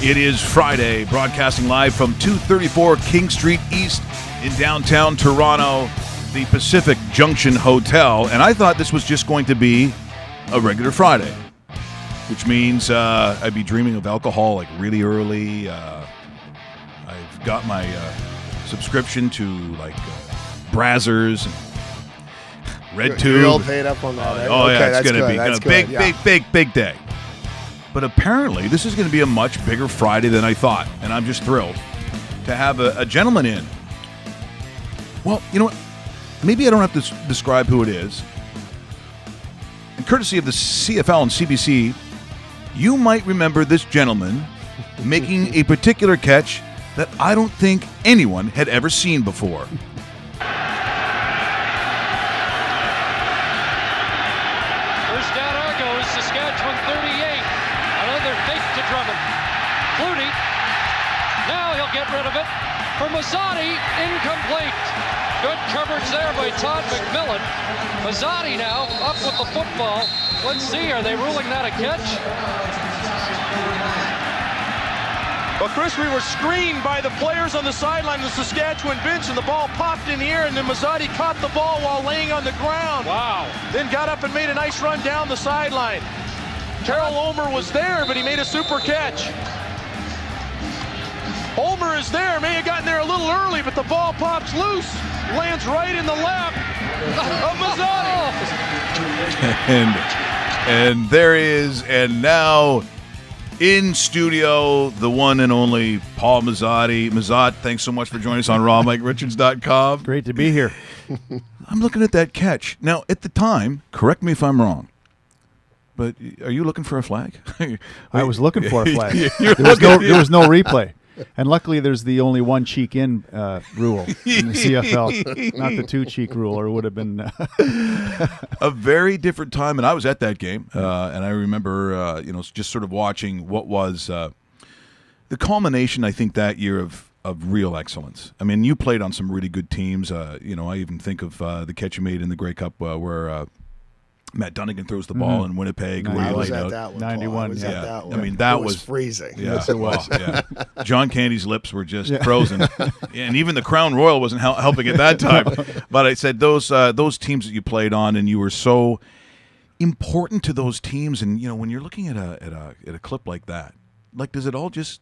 It is Friday, broadcasting live from 234 King Street East in downtown Toronto, the Pacific Junction Hotel. And I thought this was just going to be a regular Friday, which means I'd be dreaming of alcohol like really early. I've got my subscription to like Brazzers and Red Tube. You're all paid up on that. Oh, okay, yeah, it's going to be a big day. But apparently, this is going to be a much bigger Friday than I thought, and I'm just thrilled to have a gentleman in. Well, you know what? Maybe I don't have to describe who it is. And courtesy of the CFL and CBC, you might remember this gentleman making a particular catch that I don't think anyone had ever seen before. Rid of it for Masotti, incomplete. Good coverage there by Todd McMillan. Masotti now up with the football. Let's see, are they ruling that a catch? Well, Chris, we were screened by the players on the sideline of the Saskatchewan bench, and the ball popped in the air, and then Masotti caught the ball while laying on the ground. Wow. Then got up and made a nice run down the sideline. Carol Ulmer was there, but he made a super catch. Ulmer is there, may have gotten there a little early, but the ball pops loose, lands right in the lap of Masotti. And there he is, and now in studio, the one and only Paul Masotti. Masotti, thanks so much for joining us on rawmike.richards.com. Great to be here. I'm looking at that catch. Now, at the time, correct me if I'm wrong, but are you looking for a flag? I was looking for a flag. There was no replay. And luckily, there's the only one cheek in rule in the CFL, not the two cheek rule, or it would have been a very different time. And I was at that game, and I remember, just sort of watching what was the culmination, I think, that year of real excellence. I mean, you played on some really good teams. I even think of the catch you made in the Grey Cup where Matt Dunnigan throws the ball in Winnipeg. I was at that one. 91. I was at that one. I mean, that was freezing. Yeah, yes, it was. Yeah. John Candy's lips were just frozen, and even the Crown Royal wasn't helping at that time. But I said those teams that you played on, and you were so important to those teams. And when you're looking at a clip like that, like, does it all just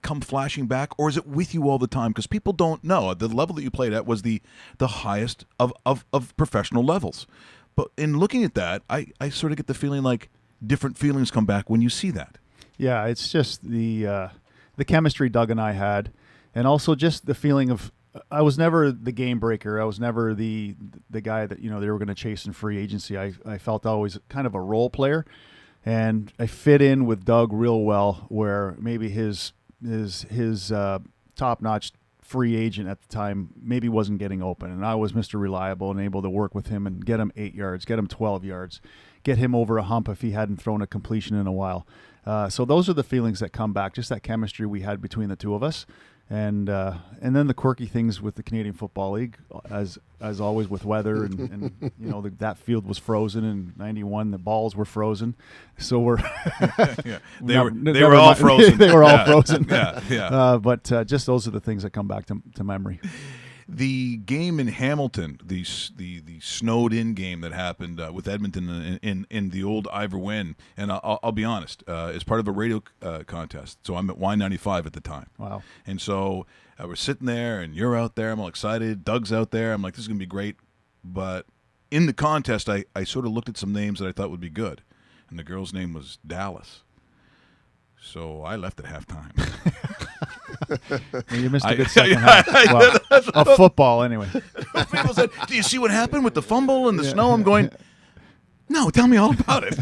come flashing back, or is it with you all the time? Because people don't know the level that you played at was the highest of professional levels. But in looking at that, I sort of get the feeling like different feelings come back when you see that. Yeah, it's just the chemistry Doug and I had, and also just the feeling of I was never the game breaker. I was never the guy that they were going to chase in free agency. I felt always kind of a role player, and I fit in with Doug real well. Where maybe his top-notch free agent at the time maybe wasn't getting open, and I was Mr. Reliable and able to work with him and get him 8 yards, get him 12 yards, get him over a hump if he hadn't thrown a completion in a while. So those are the feelings that come back, just that chemistry we had between the two of us. And then the quirky things with the Canadian Football League, as always with weather, and that field was frozen in '91. The balls were frozen, so we're they were all frozen. They were all frozen. But just those are the things that come back to memory. The game in Hamilton, the snowed-in game that happened with Edmonton in the old Ivor Wynne, and I'll be honest, as part of a radio contest. So I'm at Y95 at the time. Wow. And so I was sitting there, and you're out there. I'm all excited. Doug's out there. I'm like, this is going to be great. But in the contest, I sort of looked at some names that I thought would be good. And the girl's name was Dallas. So I left at halftime. Well, you missed a good second half. Well, of football, anyway. People said, do you see what happened with the fumble and the snow? I'm going, no, tell me all about it.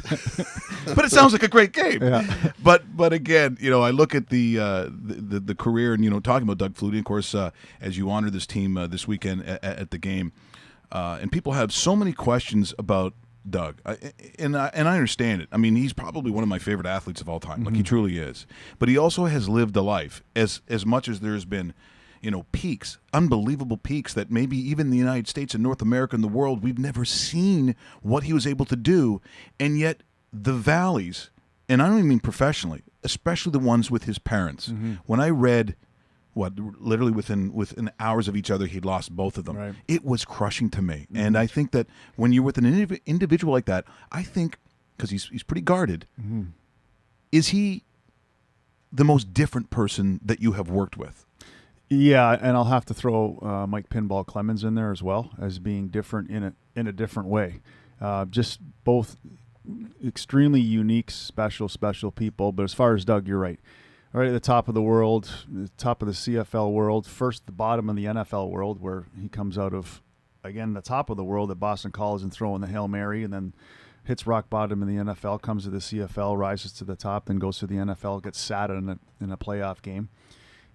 But it sounds like a great game. Yeah. But again, I look at the career and, talking about Doug Flutie, of course, as you honor this team this weekend at the game, and people have so many questions about Doug, and I understand it. I mean, he's probably one of my favorite athletes of all time. Like, he truly is. But he also has lived a life as much as there's been, peaks, unbelievable peaks that maybe even in the United States and North America and the world, we've never seen what he was able to do. And yet the valleys, and I don't even mean professionally, especially the ones with his parents. When I read literally within hours of each other, he'd lost both of them. Right. It was crushing to me. And I think that when you're with an individual like that, I think, because he's pretty guarded, is he the most different person that you have worked with? Yeah, and I'll have to throw Mike Pinball Clemens in there as well, as being different in a different way. Just both extremely unique, special people. But as far as Doug, you're right. Right at the top of the world, the top of the CFL world, first the bottom of the NFL world, where he comes out of, again, the top of the world at Boston College and throwing the Hail Mary, and then hits rock bottom in the NFL, comes to the CFL, rises to the top, then goes to the NFL, gets sat in a playoff game.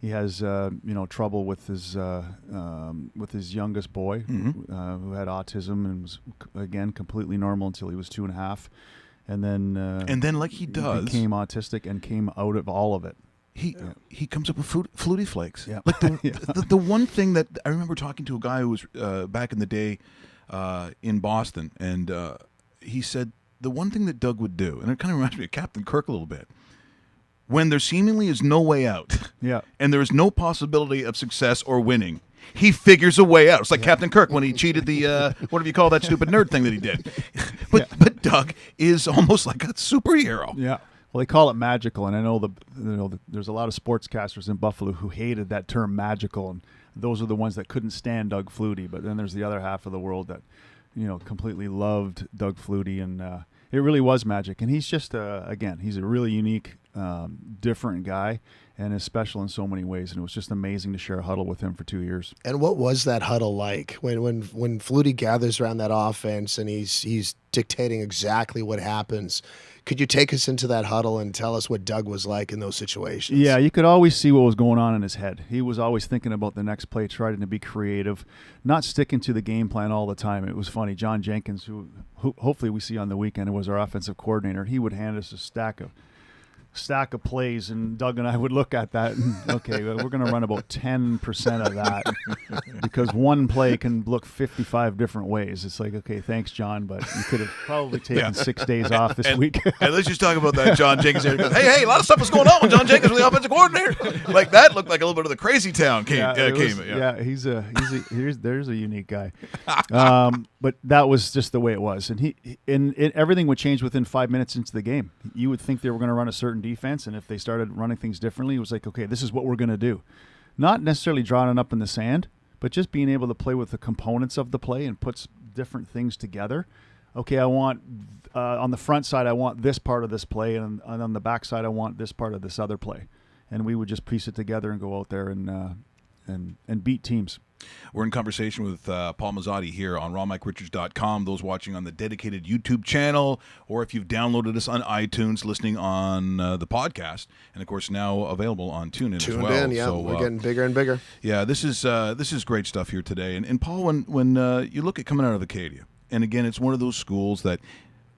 He has trouble with his youngest boy who had autism and was, again, completely normal until he was 2.5. And then like he does, became autistic and came out of all of it. He comes up with Flutie Flakes. Yeah. Like the one thing that I remember talking to a guy who was back in the day in Boston, and he said the one thing that Doug would do, and it kind of reminds me of Captain Kirk a little bit, when there seemingly is no way out, and there is no possibility of success or winning, he figures a way out. It's like Captain Kirk when he cheated the what do you call that stupid nerd thing that he did? But Doug is almost like a superhero. Yeah. Well, they call it magical, and I know there's a lot of sportscasters in Buffalo who hated that term magical, and those are the ones that couldn't stand Doug Flutie. But then there's the other half of the world that, completely loved Doug Flutie, and it really was magic. And he's just again, he's a really unique, different guy, and is special in so many ways. And it was just amazing to share a huddle with him for 2 years. And what was that huddle like when Flutie gathers around that offense and he's dictating exactly what happens? Could you take us into that huddle and tell us what Doug was like in those situations? Yeah, you could always see what was going on in his head. He was always thinking about the next play, trying to be creative, not sticking to the game plan all the time. It was funny. John Jenkins, who hopefully we see on the weekend, was our offensive coordinator. He would hand us a stack of plays, and Doug and I would look at that and, okay, we're going to run about 10% of that because one play can look 55 different ways. It's like, okay, thanks, John, but you could have probably taken 6 days off this week. And let's just talk about that John Jenkins there. Hey, a lot of stuff was going on with John Jenkins, the offensive coordinator. Like, that looked like a little bit of the crazy town came. There's a unique guy. But that was just the way it was. And everything would change within 5 minutes into the game. You would think they were going to run a certain defense, and if they started running things differently, it was like, okay, this is what we're going to do. Not necessarily drawing it up in the sand, but just being able to play with the components of the play and put different things together. Okay, I want on the front side, I want this part of this play, and on the back side, I want this part of this other play. And we would just piece it together and go out there and beat teams. We're in conversation with Paul Masotti here on rawmike.richards.com. Those watching on the dedicated YouTube channel, or if you've downloaded us on iTunes, listening on the podcast, and of course now available on TuneIn as well. TuneIn, yeah, so, we're getting bigger and bigger. Yeah, this is great stuff here today. And Paul, when you look at coming out of Acadia, and again, it's one of those schools that,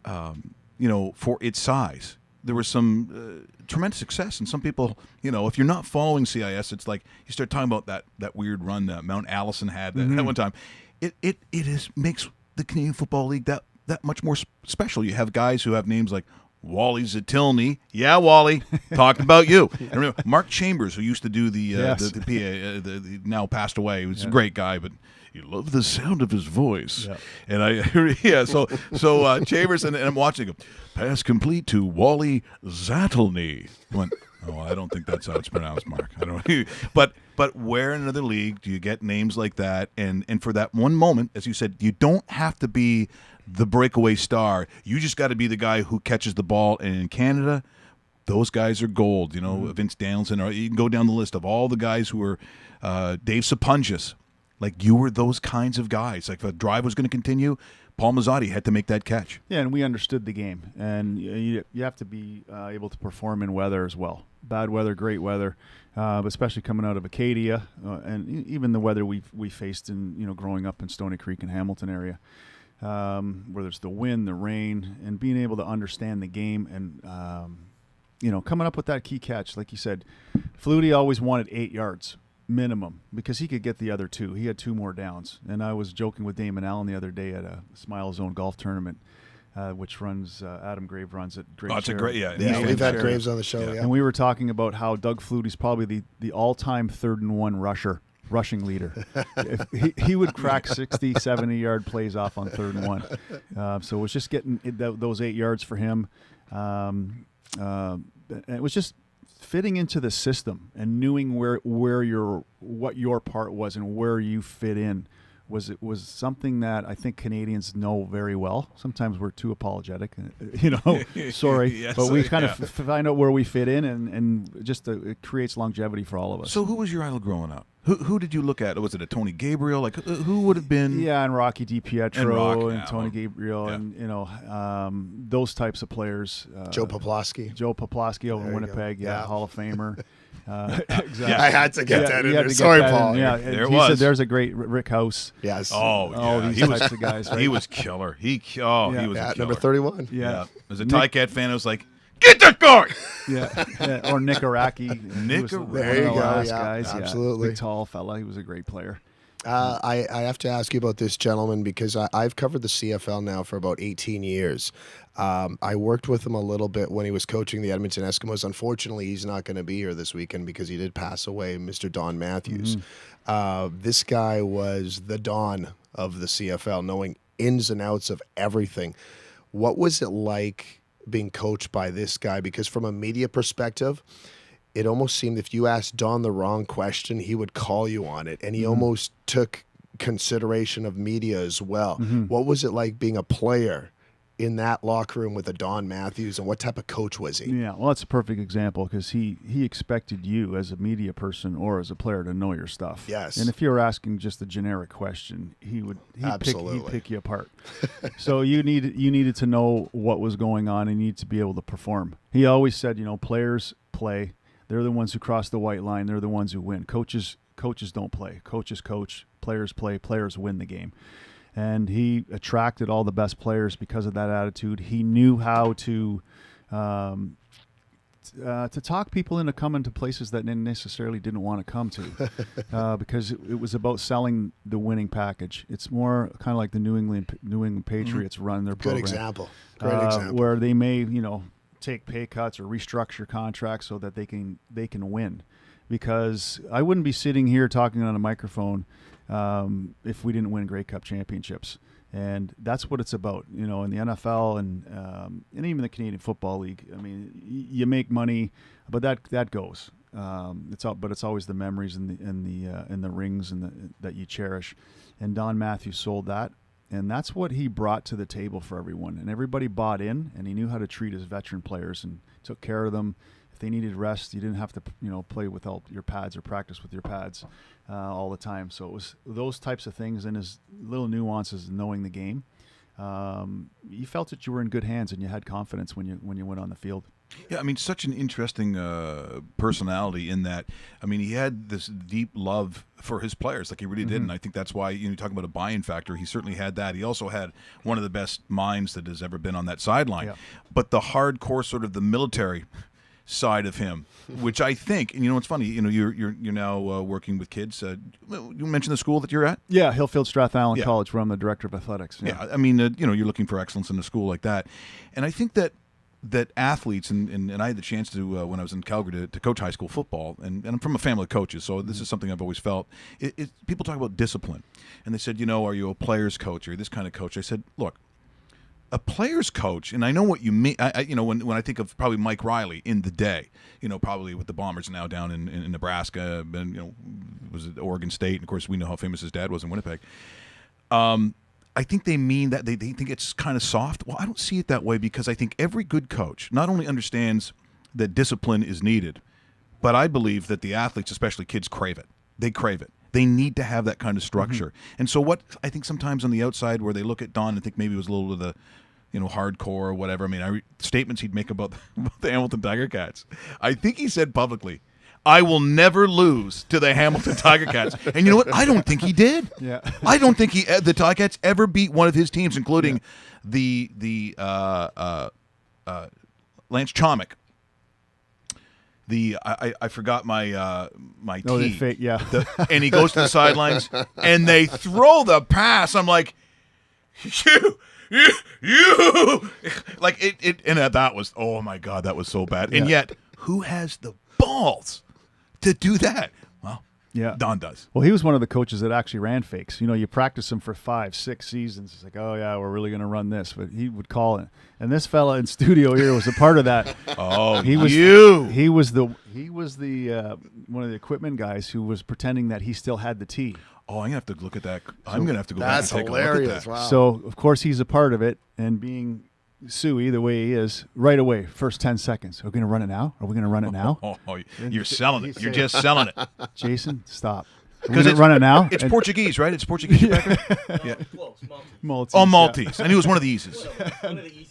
for its size, there was some tremendous success, and some people, if you're not following CIS, it's like you start talking about that weird run that Mount Allison had that one time. It makes the Canadian Football League that much more special. You have guys who have names like Wally Zatilny. Yeah, Wally, talking about you. And remember Mark Chambers, who used to do the PA, the now passed away. He was a great guy, but you love the sound of his voice. Yeah. And so Chambers, and I'm watching him. Pass complete to Wally Zatilny. I went, I don't think that's how it's pronounced, Mark. I don't. But where in another league do you get names like that? And for that one moment, as you said, you don't have to be the breakaway star. You just got to be the guy who catches the ball. And in Canada, those guys are gold. Vince Danielson, or you can go down the list of all the guys who were Dave Sapunjas. Like, you were those kinds of guys. Like, if a drive was going to continue, Paul Masotti had to make that catch. Yeah, and we understood the game. And you have to be able to perform in weather as well. Bad weather, great weather, but especially coming out of Acadia, and even the weather we faced in growing up in Stony Creek and Hamilton area, where there's the wind, the rain, and being able to understand the game and coming up with that key catch. Like you said, Flutie always wanted 8 yards. Minimum, because he could get the other 2. He had 2 more downs. And I was joking with Damon Allen the other day at a Smile Zone golf tournament. which runs Adam Grave runs it. Oh, it's a great, yeah. We've had Graves on the show. Yeah. And we were talking about how Doug Flutie's probably the all-time 3rd-and-1 rushing leader. he would crack 60, 70-yard plays off on 3rd and 1. So it was just getting those 8 yards for him. And it was just fitting into the system and knowing what your part was and where you fit in was something that I think Canadians know very well. Sometimes we're too apologetic, sorry, Yes, but we kind of find out where we fit in, and just it creates longevity for all of us. So who was your idol growing up? Who did you look at? Was it a Tony Gabriel? Like who would have been? Yeah, and Rocky DiPietro and Tony Gabriel, yeah. and those types of players. Joe Poplawski over in Winnipeg, yeah. Hall of Famer. Exactly. I had to get that in there. Sorry, Sorry, Paul. Paul. Yeah, there he was. said there's a great Rick House. Yes. These types of guys. Right? He was killer. He was a killer. Number 31. Yeah. As a Ticats fan, I was like, get that guy! Yeah. Or Nick Araki. There you go. Guys. Absolutely. Big, tall fella. He was a great player. I have to ask you about this gentleman because I've covered the CFL now for about 18 years. I worked with him a little bit when he was coaching the Edmonton Eskimos. Unfortunately, he's not going to be here this weekend because he did pass away, Mr. Don Matthews. This guy was the Don of the CFL, knowing ins and outs of everything. What was it like being coached by this guy? Because from a media perspective, it almost seemed if you asked Don the wrong question, he would call you on it. And he almost took consideration of media as well. What was it like being a player in that locker room with a Don Matthews, and what type of coach was he? Yeah, well, that's a perfect example because he expected you as a media person or as a player to know your stuff. Yes. And if you were asking just a generic question, he'd pick you apart. So you needed to know what was going on and you need to be able to perform. He always said, players play. They're the ones who cross the white line. They're the ones who win. Coaches don't play. Coaches coach. Players play. Players win the game. And he attracted all the best players because of that attitude. He knew how to talk people into coming to places that they necessarily didn't want to come to, because it was about selling the winning package. It's more kind of like the New England Patriots run their program. Great example. Where they may take pay cuts or restructure contracts so that they can win. Because I wouldn't be sitting here talking on a microphone if we didn't win Grey Cup championships. And that's what it's about, in the NFL and even the Canadian Football League. I mean, you make money, but that goes. It's always the memories and the rings that you cherish. And Don Matthews sold that, and that's what he brought to the table for everyone. And everybody bought in, and he knew how to treat his veteran players and took care of them. If they needed rest, you didn't have to play without your pads or practice with your pads all the time. So it was those types of things and his little nuances in knowing the game. You felt that you were in good hands and you had confidence when you went on the field. Yeah, I mean, such an interesting personality in that. I mean, he had this deep love for his players, like he really did, and I think that's why you talk about a buy-in factor. He certainly had that. He also had one of the best minds that has ever been on that sideline. Yeah. But the hardcore sort of the military side of him, which I think, and it's funny, you're now working with kids. You mentioned the school that you're at? Yeah, Hillfield Strathallan College, where I'm the director of athletics. Yeah, I mean, you're looking for excellence in a school like that, and I think that athletes, and I had the chance to, when I was in Calgary, to coach high school football, and I'm from a family of coaches, so this is something I've always felt. People talk about discipline, and they said, are you a player's coach or this kind of coach? I said, look, a player's coach, and I know what you mean. When I think of probably Mike Riley in the day, probably with the Bombers now down in Nebraska, and was at Oregon State, and of course we know how famous his dad was in Winnipeg. I think they mean that they think it's kind of soft. Well, I don't see it that way because I think every good coach not only understands that discipline is needed, but I believe that the athletes, especially kids, crave it. They crave it. They need to have that kind of structure. And so what I think sometimes on the outside where they look at Don and think maybe it was a little of the hardcore or whatever. I mean, statements he'd make about the Hamilton Tiger Cats. I think he said publicly, I will never lose to the Hamilton Tiger Cats. And you know what? I don't think he did. Yeah. I don't think the Tiger Cats ever beat one of his teams, including the Lance Chomick. I forgot my tee. And he goes to the sidelines and they throw the pass. I'm like, you like it and that was, oh my God, that was so bad. And yet, who has the balls to do that? Well, Yeah. Don does. Well, he was one of the coaches that actually ran fakes. You know, you practice him for 5-6 seasons. It's like, oh, yeah, we're really going to run this. But he would call it. And this fella in studio here was a part of that. Oh, he was, you. He was the one of the equipment guys who was pretending that he still had the tee. Oh, I'm going to have to look at that. I'm going to have to go back and take a look at that. Wow. So, of course, he's a part of it. And being Suey the way he is, right away, first 10 seconds. Are we going to run it now? Are we going to run it now? Oh, you're selling it. You're just selling it. Jason, stop. Because it's run it now. It's Portuguese, right? It's Portuguese. Yeah. Maltese. Oh, Maltese. I knew it was one of the Eases.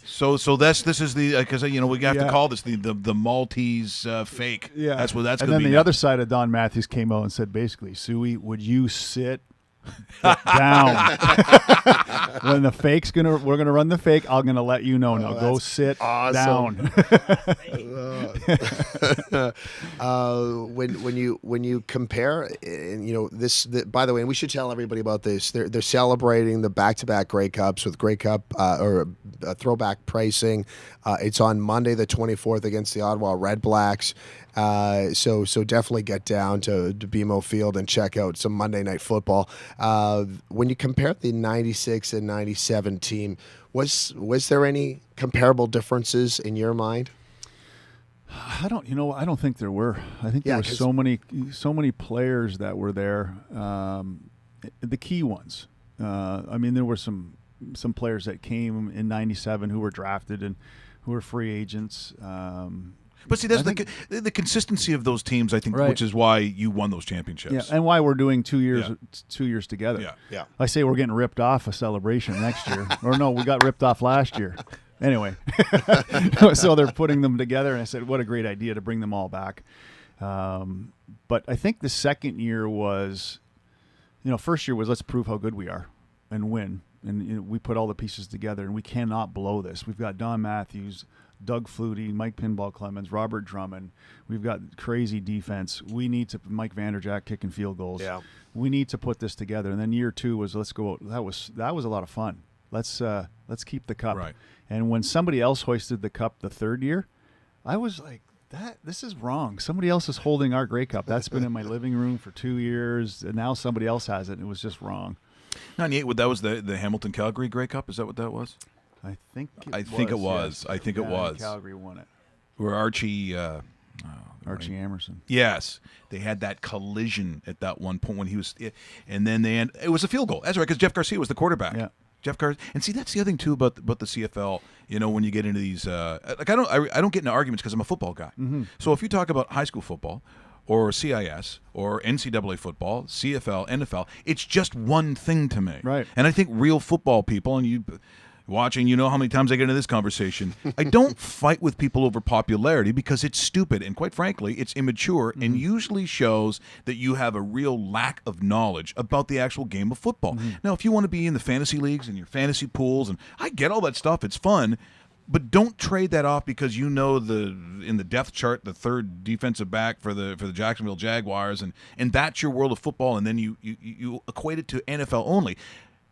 So this is the because we have to call this the Maltese fake. Yeah, that's what that's. And gonna then be the now. other side of Don Matthews came out and said, basically, Suey, would you sit down when the fake's we're gonna run the fake? I'm gonna let you know. Now go sit awesome. down. When you compare, and this. By the way, and we should tell everybody about this. They're celebrating the back-to-back Grey Cups with Grey Cup or throwback pricing. It's on Monday the 24th against the Ottawa Red Blacks. So definitely get down to BMO Field and check out some Monday Night Football. When you compare the 96 and 97 team, was there any comparable differences in your mind? I don't think there were. I think there were so many players that were there. The key ones. There were some players that came in 97 who were drafted and who were free agents. But see, that's the consistency of those teams, I think, right. which is why you won those championships. Yeah, and why we're doing 2 years together. Yeah. I say we're getting ripped off a celebration next year. Or no, we got ripped off last year. Anyway, so they're putting them together, and I said, what a great idea to bring them all back. But I think the second year was, first year was let's prove how good we are and win. And we put all the pieces together, and we cannot blow this. We've got Don Matthews, Doug Flutie, Mike Pinball Clemens, Robert Drummond. We've got crazy defense. We need to Mike Vanderjack kicking field goals. Yeah. We need to put this together. And then year two was let's go. That was a lot of fun. Let's keep the cup. Right. And when somebody else hoisted the cup the third year, I was like, this is wrong. Somebody else is holding our Grey Cup. That's been in my living room for 2 years, and now somebody else has it. And it was just wrong. 98. That was the Hamilton Calgary Grey Cup. Is that what that was? I think it was. Calgary won it. Where Archie Emerson. Yes, they had that collision at that one point when he was, and then it was a field goal. That's right, because Jeff Garcia was the quarterback. Yeah. Jeff Garcia, and see that's the other thing too about the CFL. When you get into these, I don't get into arguments because I'm a football guy. Mm-hmm. So if you talk about high school football, or CIS, or NCAA football, CFL, NFL, it's just one thing to me. Right. And I think real football people, and you watching, how many times I get into this conversation. I don't fight with people over popularity because it's stupid and quite frankly, it's immature and usually shows that you have a real lack of knowledge about the actual game of football. Now, if you want to be in the fantasy leagues and your fantasy pools, and I get all that stuff, it's fun, but don't trade that off because in the depth chart, the third defensive back for the Jacksonville Jaguars, and that's your world of football, and then you equate it to NFL only.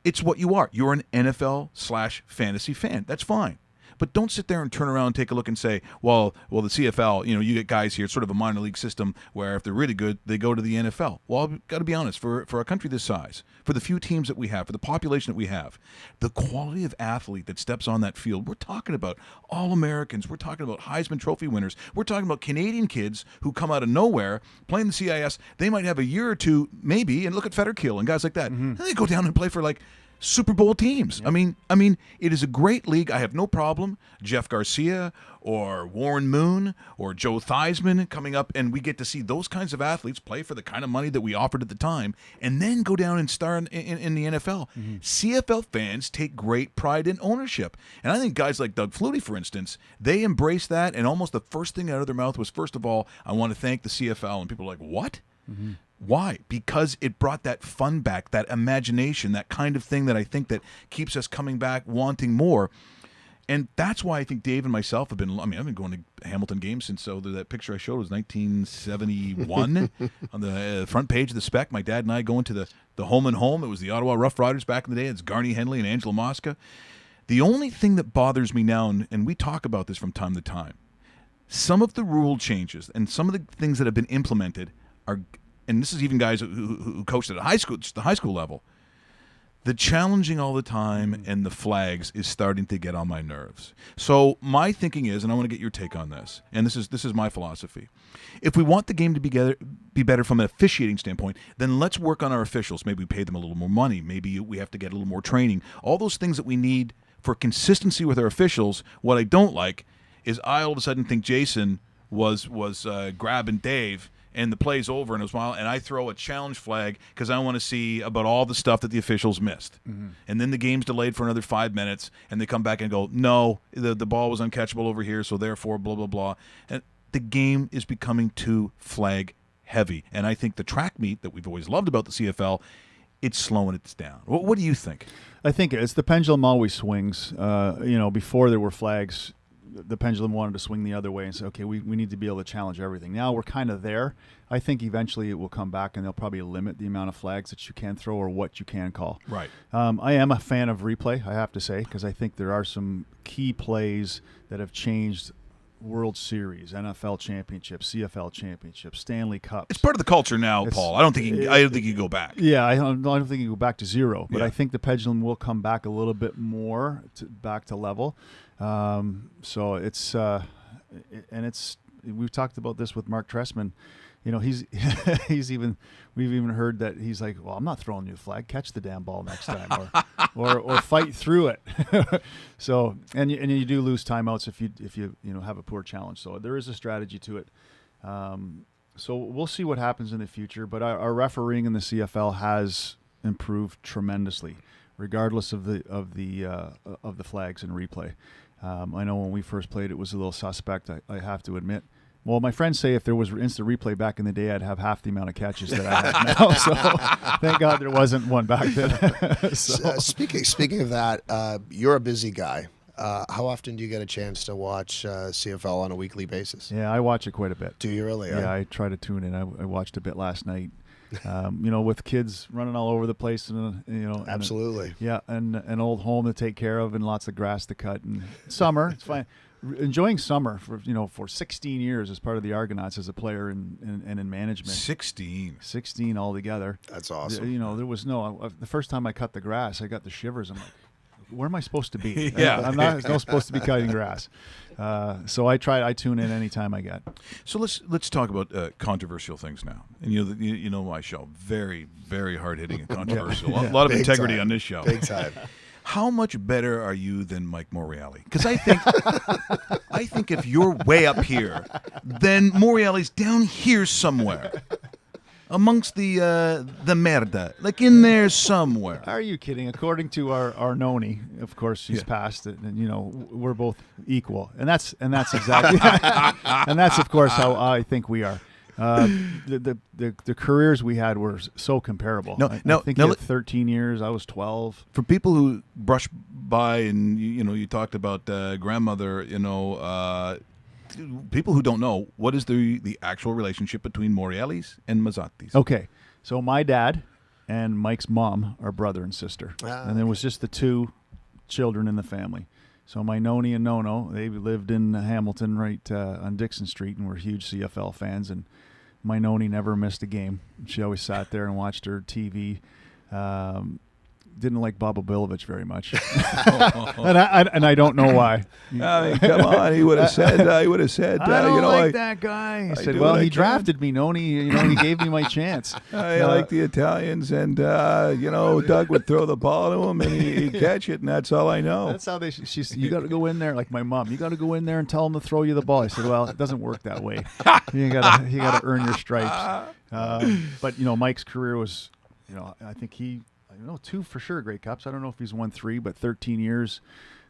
It's what you are. You're an NFL/fantasy fan. That's fine. But don't sit there and turn around and take a look and say, well, the CFL, you get guys here. It's sort of a minor league system where if they're really good, they go to the NFL. Well, I've got to be honest, for a country this size, for the few teams that we have, for the population that we have, the quality of athlete that steps on that field, we're talking about All-Americans. We're talking about Heisman Trophy winners. We're talking about Canadian kids who come out of nowhere playing the CIS. They might have a year or two, maybe, and look at Fetterkill and guys like that. And they go down and play for Super Bowl teams. Yeah. I mean, it is a great league. I have no problem. Jeff Garcia or Warren Moon or Joe Theismann coming up, and we get to see those kinds of athletes play for the kind of money that we offered at the time, and then go down and star in the NFL. CFL fans take great pride in ownership, and I think guys like Doug Flutie, for instance, they embrace that, and almost the first thing out of their mouth was, first of all, I want to thank the CFL, and people are like, what? Why? Because it brought that fun back, that imagination, that kind of thing that I think that keeps us coming back wanting more. And that's why I think Dave and myself have been, I've been going to Hamilton games since, that picture I showed was 1971 on the front page of the Spec. My dad and I going to the home and home. It was the Ottawa Rough Riders back in the day. It's Garney Henley and Angela Mosca. The only thing that bothers me now, and we talk about this from time to time, some of the rule changes and some of the things that have been implemented are, and this is even guys who coached at the high school level, the challenging all the time and the flags is starting to get on my nerves. So my thinking is, and I want to get your take on this, and this is my philosophy. If we want the game to be better from an officiating standpoint, then let's work on our officials. Maybe we pay them a little more money. Maybe we have to get a little more training. All those things that we need for consistency with our officials. What I don't like is I all of a sudden think Jason was grabbing Dave, and the play's over and it was wild, and I throw a challenge flag because I want to see about all the stuff that the officials missed. Mm-hmm. And then the game's delayed for another 5 minutes, and they come back and go, no, the ball was uncatchable over here, so therefore blah, blah, blah. And the game is becoming too flag heavy. And I think the track meet that we've always loved about the CFL, it's slowing it down. What do you think? I think it's the pendulum always swings. Before there were flags, the pendulum wanted to swing the other way and say, okay, we need to be able to challenge everything. Now we're kind of there. I think eventually it will come back, and they'll probably limit the amount of flags that you can throw or what you can call. Right. I am a fan of replay, I have to say, because I think there are some key plays that have changed World Series, NFL championships, CFL championships, Stanley Cups. It's part of the culture now, Paul. I don't think you go back. Yeah, I don't think you go back to zero, but Yeah. I think the pendulum will come back a little bit more back to level. So it's we've talked about this with Mark Trestman. We've even heard that he's like, well, I'm not throwing you a flag. Catch the damn ball next time, or fight through it. So and you do lose timeouts if you have a poor challenge. So there is a strategy to it. So we'll see what happens in the future. But our refereeing in the CFL has improved tremendously, regardless of the flags and replay. I know when we first played, it was a little suspect. I have to admit. Well, my friends say if there was instant replay back in the day, I'd have half the amount of catches that I have now. So thank God there wasn't one back then. Speaking of that, you're a busy guy. How often do you get a chance to watch CFL on a weekly basis? Yeah, I watch it quite a bit. Do you really? Yeah, I try to tune in. I watched a bit last night. With kids running all over the place, and Absolutely. and an old home to take care of, and lots of grass to cut. And summer, it's fine. Enjoying summer for 16 years as part of the Argonauts as a player and in management. 16 altogether. That's awesome. There was the first time I cut the grass, I got the shivers. I'm like, where am I supposed to be? Yeah. I'm not supposed to be cutting grass. So I tune in anytime I get. So let's talk about controversial things now. And you know my show, very, very hard hitting and controversial. A lot of Big integrity time. on this show. Big time. How much better are you than Mike Morreale? Because I think if you're way up here, then Morreale's down here somewhere. Amongst the merda, like in there somewhere. Are you kidding? According to our Noni, of course, she's passed it, and we're both equal, and that's exactly, and that's of course how I think we are. The careers we had were so comparable. I think he had 13 years. I was 12. For people who brush by, and you talked about grandmother, people who don't know, what is the actual relationship between Morreale's and Masotti's? Okay, so my dad and Mike's mom are brother and sister, and there was just the two children in the family. So my Noni and Nono, they lived in Hamilton right on Dixon Street, and were huge CFL fans, and my Noni never missed a game. She always sat there and watched her TV. Didn't like Bobo Bilovich very much, and I don't know why. I mean, come on, he would have said. I don't like that guy. He said, "Well, he drafted me, Noni. He gave me my chance." I like the Italians, and Doug would throw the ball to him, and he'd catch it, and that's all I know. That's how they. You got to go in there, like my mom. You got to go in there and tell him to throw you the ball. I said, "Well, it doesn't work that way. You got to earn your stripes." But Mike's career was, I think he. 2 for sure Grey Cups. I don't know if he's won 3, but 13 years.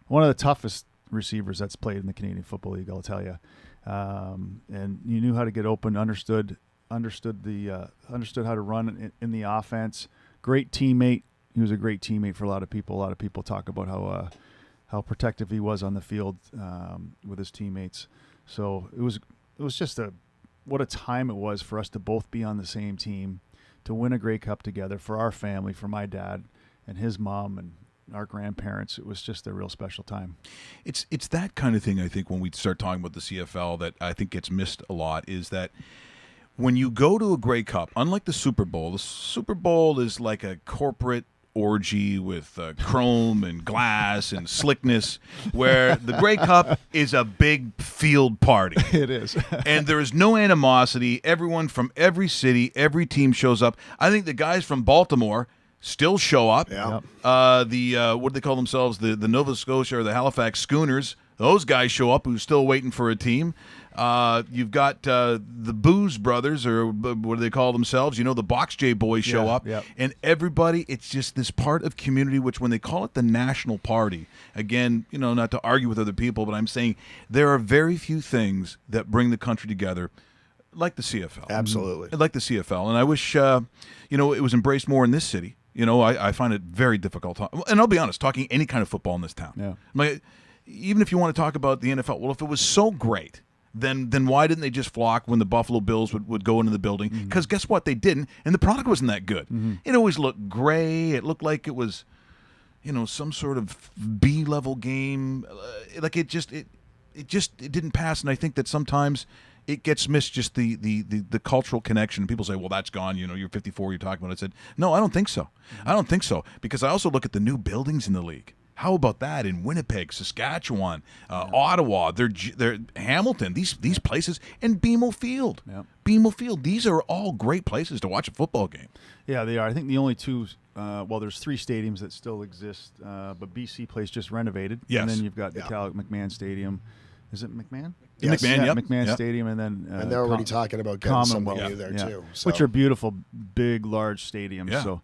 One of the toughest receivers that's played in the Canadian Football League, I'll tell you. And you knew how to get open, understood how to run in the offense. Great teammate. He was a great teammate for a lot of people. A lot of people talk about how protective he was on the field with his teammates. So it was just what a time it was for us to both be on the same team, to win a Grey Cup together for our family, for my dad and his mom, and our grandparents. It was just a real special time. It's that kind of thing, I think, when we start talking about the CFL that I think gets missed a lot, is that when you go to a Grey Cup, unlike the Super Bowl is like a corporate orgy with chrome and glass and slickness, where the Grey Cup is a big field party. It is. And there is no animosity. Everyone from every city, every team shows up. I think the guys from Baltimore still show up. Yeah. What do they call themselves? The Nova Scotia or the Halifax Schooners. Those guys show up who's still waiting for a team. You've got the Booze Brothers, or what do they call themselves? You know, the Box J boys show up. Yeah. And everybody, it's just this part of community, which when they call it the national party, again, you know, not to argue with other people, but I'm saying there are very few things that bring the country together like the CFL. Absolutely. Like the CFL. And I wish, it was embraced more in this city. You know, I find it very difficult. And I'll be honest, talking any kind of football in this town. Yeah. Like, even if you want to talk about the NFL, well, if it was so great, then why didn't they just flock when the Buffalo Bills would go into the building? Because guess what? They didn't, and the product wasn't that good. It always looked gray. It looked like it was, some sort of B-level game. Like it didn't pass, and I think that sometimes it gets missed, just the cultural connection. People say, well, that's gone. You're 54, you're talking about it. I said, no, I don't think so. I don't think so, because I also look at the new buildings in the league. How about that in Winnipeg, Saskatchewan, Ottawa, they're Hamilton, these places, and BMO Field. Yeah. BMO Field. These are all great places to watch a football game. Yeah, they are. I think the only two, there's 3 stadiums that still exist, but BC Place just renovated. Yes. And then you've got the McMahon Stadium. Is it McMahon? Yes. McMahon, yep. McMahon Yep. Stadium, and then And they're already talking about getting somebody new there, too. So. Which are beautiful, big, large stadiums. Yeah. So,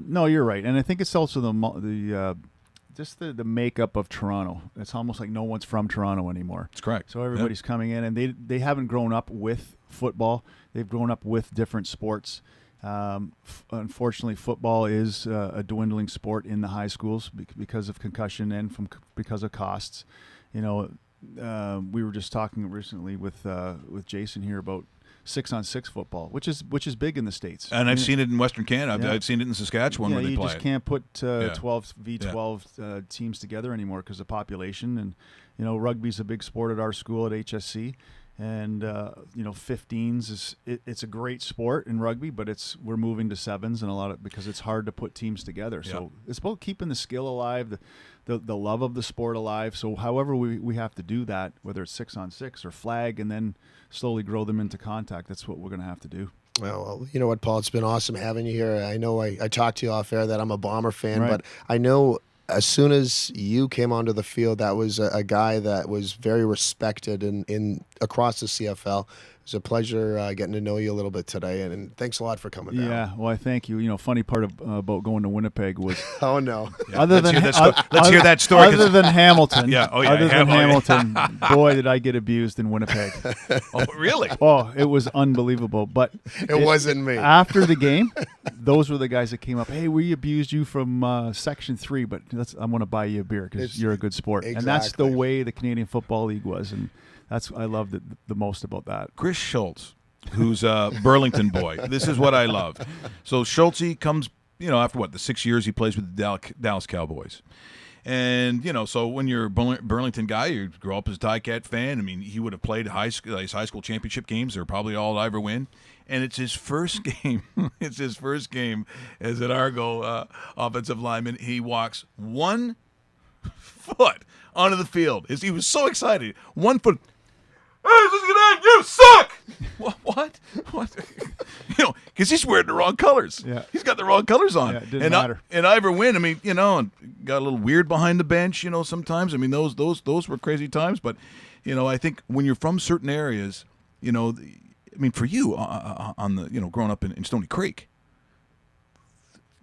no, you're right. And I think it's also the makeup of Toronto. It's almost like no one's from Toronto anymore. That's correct. So everybody's coming in, and they haven't grown up with football. They've grown up with different sports. Unfortunately, football is a dwindling sport in the high schools because of concussion and because of costs. We were just talking recently with Jason here about 6-on-6 football, which is big in the States. And I've seen it in Western Canada. I've seen it in Saskatchewan where they play you just can't put 12 Yeah. V12 teams together anymore because of population. And rugby's a big sport at our school at HSC. And 15s it's a great sport in rugby, but we're moving to 7s and because it's hard to put teams together. Yeah. So it's about keeping the skill alive, the love of the sport alive. So however we have to do that, whether it's 6-on-6 or flag, and then slowly grow them into contact, that's what we're going to have to do. Well, you know what, Paul? It's been awesome having you here. I know I talked to you off air that I'm a Bomber fan, Right. but I know as soon as you came onto the field, that was a guy that was very respected in across the CFL. It was a pleasure getting to know you a little bit today, and thanks a lot for coming down. Yeah, well, I thank you. Funny part about going to Winnipeg was Oh, no. Yeah. Let's hear that story. Other than Hamilton, Yeah, oh, yeah, other than Hamilton. Hamilton, boy, did I get abused in Winnipeg. Oh, really? Oh, it was unbelievable. But It wasn't me. After the game, those were the guys that came up. Hey, we abused you from Section 3, but I want to buy you a beer because you're a good sport. And that's the Exactly. way the Canadian Football League was, and I loved it the most about that. Chris Schultz, who's a Burlington boy. This is what I love. So Schultz comes, after the 6 years he plays with the Dallas Cowboys. And, so when you're a Burlington guy, you grow up as a Ticats fan. I mean, he would have played his high school championship games. They're probably all I'll ever win. And it's his first game. It's his first game as an Argo offensive lineman. He walks 1 foot onto the field. He was so excited. 1 foot. Hey, you suck! What? Because he's wearing the wrong colors. Yeah. He's got the wrong colors on. Yeah, it didn't matter. And Ivor Wynn, and got a little weird behind the bench, sometimes. I mean, those were crazy times. But, I think when you're from certain areas, for you, on the, growing up in Stony Creek,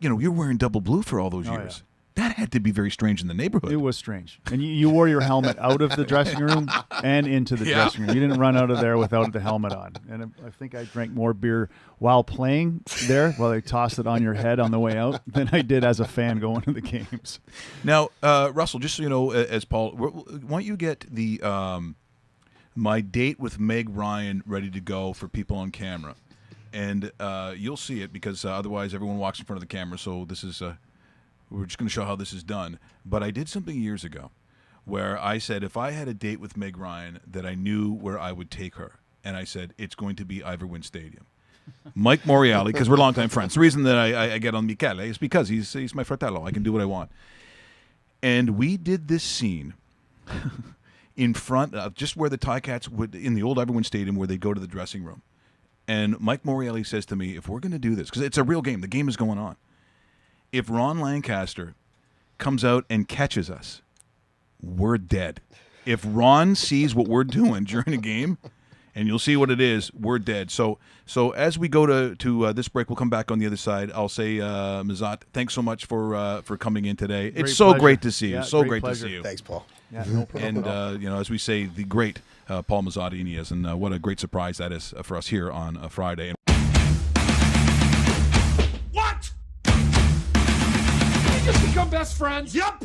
you're wearing double blue for all those years. Yeah. That had to be very strange in the neighborhood. It was strange. And you wore your helmet out of the dressing room and into the dressing room. You didn't run out of there without the helmet on. And I think I drank more beer while playing there, while they tossed it on your head on the way out, than I did as a fan going to the games. Now, Russell, just so you know, as Paul, why don't you get the my date with Meg Ryan ready to go for people on camera? And you'll see it, because otherwise everyone walks in front of the camera. So this is... we're just going to show how this is done. But I did something years ago where I said if I had a date with Meg Ryan that I knew where I would take her, and I said it's going to be Ivor Stadium. Mike Moriali, because we're longtime friends. The reason that I get on Michele is because he's my fratello. I can do what I want. And we did this scene in front of just where the Ticats would, in the old Ivor Stadium, where they go to the dressing room. And Mike Moriali says to me, if we're going to do this, because it's a real game, the game is going on. If Ron Lancaster comes out and catches us, we're dead. If Ron sees what we're doing during a game, and you'll see what it is, we're dead. So as we go to this break, we'll come back on the other side. I'll say, Masotti, thanks so much for coming in today. It's so great to see you. So great to see you. Thanks, Paul. Yeah, no problem. And as we say, the great Paul Masotti, and he is, and what a great surprise that is for us here on a Friday. What? We just become best friends? Yep.